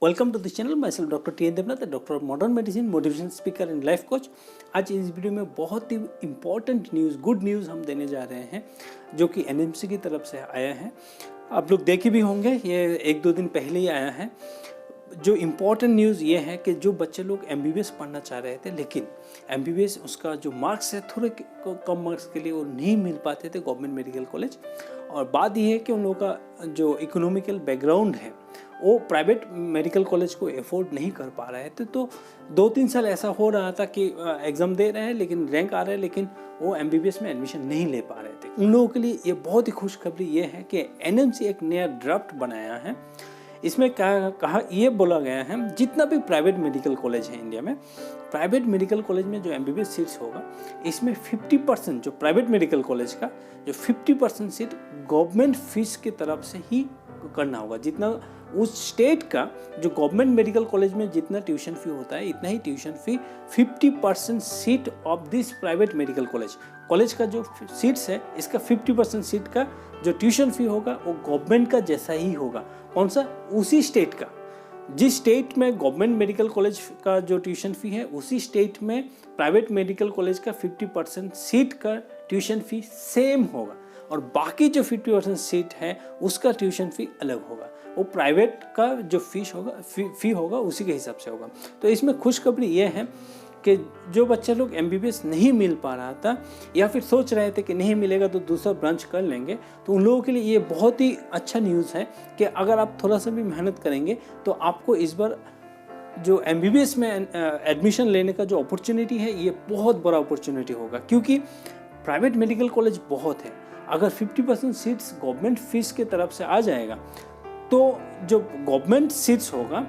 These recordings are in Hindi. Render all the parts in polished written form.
Welcome to the channel. Myself doctor T N Devnath, doctor of modern medicine, motivation speaker and life coach. आज इस वीडियो में बहुत ही इंपॉर्टेंट न्यूज़, गुड न्यूज़ हम देने जा रहे हैं जो कि एनएमसी की तरफ से आया है। आप लोग देखे भी होंगे, ये 1-2 दिन पहले ही आया है। जो इम्पॉर्टेंट न्यूज़ ये है कि जो बच्चे लोग एमबीबीएस पढ़ना चाह रहे थे, लेकिन एमबीबीएस उसका जो मार्क्स है थोड़े कम मार्क्स के लिए वो नहीं मिल पाते थे गवर्नमेंट मेडिकल कॉलेज। और बात ये है कि उन लोगों का जो इकोनॉमिकल बैकग्राउंड है वो प्राइवेट मेडिकल कॉलेज को एफोर्ड नहीं कर पा रहे थे। तो 2-3 साल ऐसा हो रहा था कि एग्ज़ाम दे रहे हैं लेकिन रैंक आ रहा है, लेकिन वो एमबीबीएस में एडमिशन नहीं ले पा रहे थे। उन लोगों के लिए ये बहुत ही खुशखबरी ये है कि एनएमसी एक नया ड्राफ्ट बनाया है। इसमें कहा ये बोला गया है, जितना भी प्राइवेट मेडिकल कॉलेज है इंडिया में, प्राइवेट मेडिकल कॉलेज में जो एमबीबीएस सीट्स होगा, इसमें 50% जो प्राइवेट मेडिकल कॉलेज का जो 50% सीट गवर्नमेंट फीस की तरफ से ही करना होगा। जितना उस स्टेट का जो गवर्नमेंट मेडिकल कॉलेज में जितना ट्यूशन फी होता है, इतना ही tuition fee 50% seat of this private medical college का जो सीट्स है, इसका 50% सीट का जो ट्यूशन फी होगा वो गवर्नमेंट का जैसा ही होगा। कौन सा? उसी स्टेट का। जिस स्टेट में गवर्नमेंट मेडिकल कॉलेज का जो ट्यूशन फी है, उसी स्टेट में प्राइवेट मेडिकल कॉलेज का 50% सीट का ट्यूशन फी सेम होगा, और बाकी जो 50% सीट है उसका ट्यूशन फी अलग होगा। वो प्राइवेट का जो फी होगा उसी के हिसाब से होगा। तो इसमें खुशखबरी ये है कि जो बच्चे लोग एमबीबीएस नहीं मिल पा रहा था या फिर सोच रहे थे कि नहीं मिलेगा तो दूसरा ब्रांच कर लेंगे, तो उन लोगों के लिए ये बहुत ही अच्छा न्यूज़ है कि अगर आप थोड़ा सा भी मेहनत करेंगे तो आपको इस बार जो एमबीबीएस में एडमिशन लेने का जो अपॉर्चुनिटी है, ये बहुत बड़ा अपॉर्चुनिटी होगा। क्योंकि प्राइवेट मेडिकल कॉलेज बहुत है। अगर 50% सीट्स गवर्नमेंट फीस के तरफ से आ जाएगा तो जो गवर्नमेंट सीट्स होगा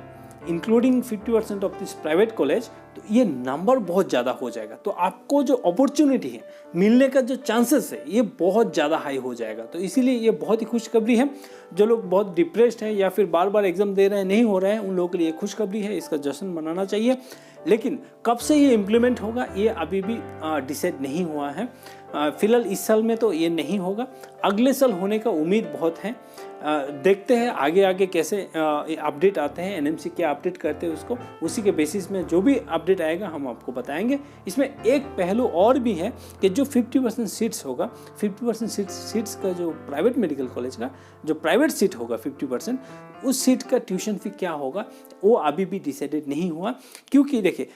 including 50% of this private college, तो ये नंबर बहुत ज़्यादा हो जाएगा। तो आपको जो अपॉर्चुनिटी है, मिलने का जो चांसेस है, ये बहुत ज़्यादा हाई हो जाएगा। तो इसीलिए ये बहुत ही खुशखबरी है। जो लोग बहुत डिप्रेस्ड हैं या फिर बार बार एग्जाम दे रहे हैं, नहीं हो रहे हैं, उन लोगों के लिए खुशखबरी है। इसका जश्न मनाना चाहिए। लेकिन कब से ये इम्प्लीमेंट होगा ये अभी भी डिसाइड नहीं हुआ है। फिलहाल इस साल में तो ये नहीं होगा, अगले साल होने का उम्मीद बहुत है। देखते हैं आगे आगे कैसे अपडेट आते हैं, एनएमसी क्या अपडेट करते हैं उसको, उसी के बेसिस में जो भी अपडेट आएगा हम आपको बताएंगे। इसमें एक पहलू और भी है कि जो 50% सीट्स होगा, 50% सीट्स का जो प्राइवेट मेडिकल कॉलेज का जो प्राइवेट सीट होगा 50%, उस सीट का ट्यूशन फी क्या होगा वो अभी भी डिसाइडेड नहीं हुआ। क्योंकि देखिए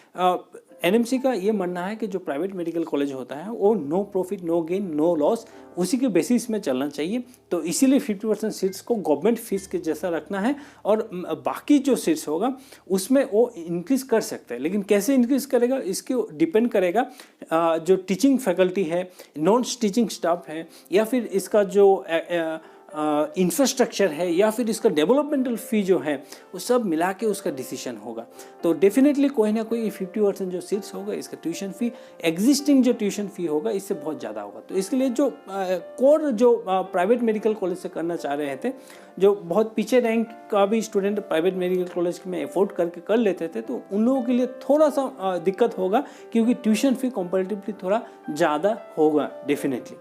एनएमसी का ये मानना है कि जो प्राइवेट मेडिकल कॉलेज होता है वो no profit, no gain, no loss, उसी के बेसिस में चलना चाहिए। तो इसीलिए 50% सीट्स को गवर्नमेंट फीस के जैसा रखना है, और बाकी जो सीट्स होगा उसमें वो इंक्रीज़ कर सकते हैं। लेकिन कैसे इंक्रीज़ करेगा इसके डिपेंड करेगा जो टीचिंग फैकल्टी है, नॉन टीचिंग स्टाफ है, या फिर इसका जो इंफ्रास्ट्रक्चर है, या फिर इसका डेवलपमेंटल फ़ी जो है, वो सब मिला के उसका डिसीजन होगा। तो डेफिनेटली कोई ना कोई 50% जो सीट्स होगा, इसका ट्यूशन फ़ी एग्जिस्टिंग जो ट्यूशन फ़ी होगा इससे बहुत ज़्यादा होगा। तो इसके लिए जो कोर जो प्राइवेट मेडिकल कॉलेज से करना चाह रहे थे, जो बहुत पीछे रैंक का भी स्टूडेंट प्राइवेट मेडिकल कॉलेज में एफोर्ड करके कर लेते थे, तो उन लोगों के लिए थोड़ा सा दिक्कत होगा, क्योंकि ट्यूशन फ़ी कंपैरेटिवली थोड़ा ज़्यादा होगा डेफिनेटली।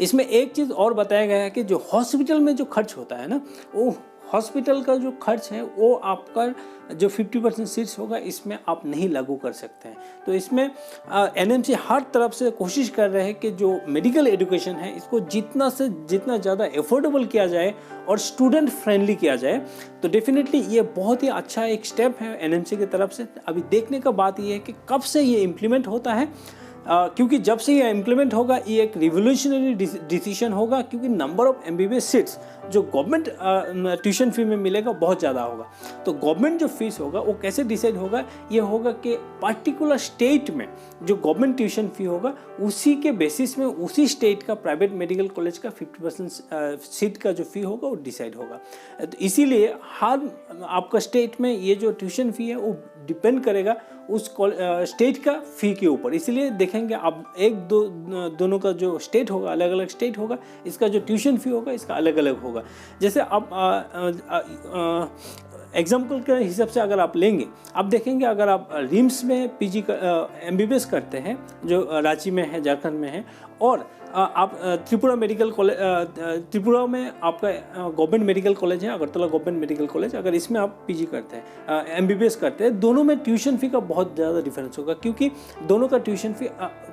इसमें एक चीज़ और बताया गया है कि जो हॉस्पिटल में जो खर्च होता है ना, वो हॉस्पिटल का जो खर्च है वो आपका जो 50% सीट्स होगा इसमें आप नहीं लागू कर सकते हैं। तो इसमें एनएमसी हर तरफ से कोशिश कर रहे हैं कि जो मेडिकल एजुकेशन है इसको जितना से जितना ज़्यादा एफोर्डेबल किया जाए और स्टूडेंट फ्रेंडली किया जाए। तो डेफिनेटली ये बहुत ही अच्छा एक स्टेप है एनएमसी की तरफ से। अभी देखने का बात ये है कि कब से ये इम्प्लीमेंट होता है, क्योंकि जब से ये इम्प्लीमेंट होगा ये एक रिवोल्यूशनरी डिसीजन होगा। क्योंकि नंबर ऑफ एमबीबीएस सीट्स जो गवर्नमेंट ट्यूशन फी में मिलेगा बहुत ज़्यादा होगा। तो गवर्नमेंट जो फीस होगा वो कैसे डिसाइड होगा, ये होगा कि पर्टिकुलर स्टेट में जो गवर्नमेंट ट्यूशन फी होगा उसी के बेसिस में उसी स्टेट का प्राइवेट मेडिकल कॉलेज का 50% सीट का जो फी होगा वो डिसाइड होगा। तो इसीलिए हर आपका स्टेट में ये जो ट्यूशन फी है वो डिपेंड करेगा उस स्टेट का फ़ी के ऊपर। इसीलिए देखेंगे आप दोनों का जो स्टेट होगा, अलग अलग स्टेट होगा, इसका जो ट्यूशन फ़ी होगा इसका अलग अलग होगा। जैसे आप एग्जाम्पल के हिसाब से अगर आप लेंगे, आप देखेंगे अगर आप रिम्स में पीजी का एमबीबीएस करते हैं जो रांची में है, झारखंड में है, और आप त्रिपुरा मेडिकल कॉलेज, त्रिपुरा में आपका गवर्नमेंट मेडिकल कॉलेज है, अगरतला गवर्नमेंट मेडिकल कॉलेज, अगर इसमें आप पीजी करते हैं, एमबीबीएस करते हैं, दोनों में ट्यूशन फ़ी का बहुत ज़्यादा डिफरेंस होगा, क्योंकि दोनों का ट्यूशन फ़ी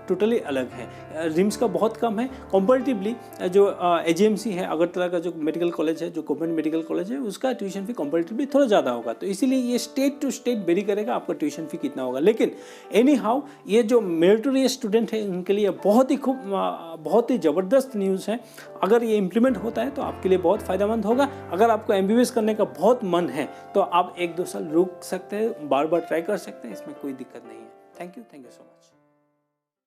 टोटली अलग है। रिम्स का बहुत कम है कंपैरेटिवली, जो एजीएमसी है, अगरतला का जो मेडिकल कॉलेज है, जो गवर्नमेंट मेडिकल कॉलेज है, उसका ट्यूशन फ़ी कंपैरेटिवली थोड़ा ज़्यादा होगा। तो इसीलिए ये स्टेट टू स्टेट वेरी करेगा आपका ट्यूशन फ़ी कितना होगा। लेकिन एनी हाउ ये जो मेरिटोरियस स्टूडेंट है उनके लिए बहुत ही ज़बरदस्त न्यूज़ है। अगर ये इम्प्लीमेंट होता है तो आपके लिए बहुत फ़ायदेमंद होगा। अगर आपको एमबीबीएस करने का बहुत मन है तो आप 1-2 साल रुक सकते हैं, बार बार ट्राई कर सकते हैं, इसमें कोई दिक्कत नहीं है। Thank you so much.